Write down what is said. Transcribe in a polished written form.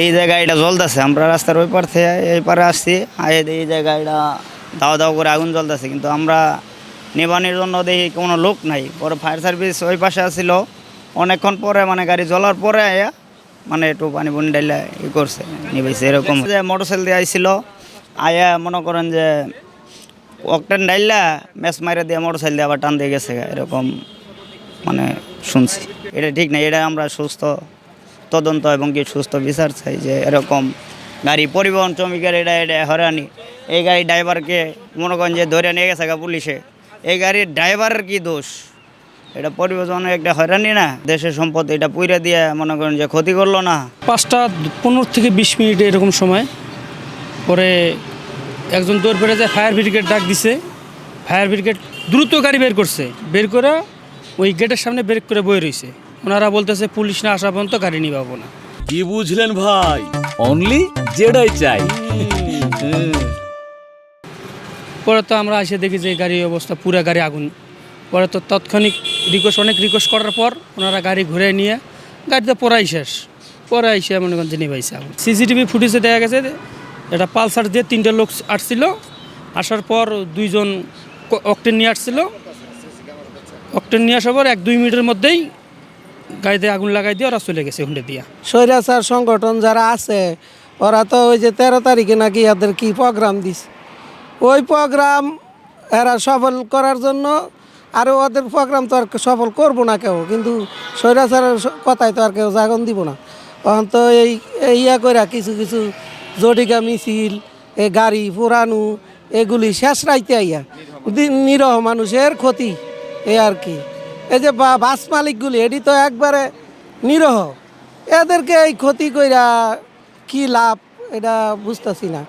এই জায়গায় এটা জ্বলতেছে, আমরা রাস্তার ওই পার থেকে এই পারে আসছি, আয়ে এই জায়গায় এটা দাও দাও করে আগুন জ্বলতেছে, কিন্তু আমরা নেবানির জন্য দেখি কোনো লোক নাই। পরে ফায়ার সার্ভিস ওই পাশে আসছিল, অনেকক্ষণ পরে মানে গাড়ি জ্বলার পরে আয়া মানে একটু পানি বনি ডাইলে ই করছে, নিবেছে। এরকম যে মোটরসাইকেল দিয়ে আইছিল, আয়া মনে করেন যে অকটেন ডাইলা ম্যাচ মাইরে দিয়ে মোটরসাইকেল দিয়ে আবার টান দিয়ে গেছে, এরকম মানে শুনছি। এটা ঠিক না, এটা আমরা সুস্থ তদন্ত এবং কি সুস্থ বিচার চাই যে এরকম গাড়ি পরিবহন শ্রমিকের এটা এটা হয়রানি। এই গাড়ির ড্রাইভারকে মনে করেন যে ধরে নিয়ে গেছে পুলিশে, এই গাড়ির ড্রাইভারের কি দোষ? এটা পরিবহনের একটা হয়রানি না? দেশের সম্পদ এটা পুইরা দিয়ে মনে করেন যে ক্ষতি করলো না। 5টা 15 থেকে 20 মিনিট এরকম সময় পরে একজন দৌড় বেড়ে যায়, ফায়ার ব্রিগেড ডাক দিছে। ফায়ার ব্রিগেড দ্রুত গাড়ি বের করছে, বের করে ওই গেটের সামনে ব্রেক করে বয়ে রয়েছে। ওনারা বলতেছে পুলিশ না আসা পর্যন্ত গাড়ি নিয়ে পাবো না। কি বুঝলেন ভাই? অনলি যেটাই চাই। পরে তো আমরা এসে দেখি যে গাড়ির অবস্থা, পুরো গাড়ি আগুন। পরে তো তাৎক্ষণিক অনেক রিকোয়েস্ট করার পর ওনারা গাড়ি ঘুরে নিয়ে গাড়িতে পড়াই শেষ, পরে এসে মনে করেন যে নিভাইছে আগুন। সিসিটিভি ফুটেজে দেখা গেছে এটা পালসার দিয়ে 3টে লোক আসছিল, আসার পর 2জন অকটেন নিয়ে আসছিল। অকটেন নিয়ে আসার পর 1-2 মিনিটের মধ্যেই গাড়িতে আগুন লাগাই দিয়ে ওরা চলে গেছে হুন্ডে দিয়া। স্বৈরাচার সংগঠন যারা আছে ওরা তো ওই যে 13 তারিখে নাকি এদের কি প্রোগ্রাম দিছে, ওই প্রোগ্রাম এরা সফল করার জন্য, আর ওদের প্রোগ্রাম তো আর সফল করবো না কেউ, কিন্তু স্বৈরাচারের কথায় তো আর কেউ জাগন দিব না। তখন তো ইয়া করে কিছু কিছু জটিকা মিছিল, এই গাড়ি পুরানো এগুলি শেষ রাইতে আইয়া নিরহ মানুষের ক্ষতি, এই আর কি। এই যে বাস মালিকগুলি এটি তো একবারে নিরহ, এদেরকে এই ক্ষতি কইরা কি লাভ এটা বুঝতেছি না।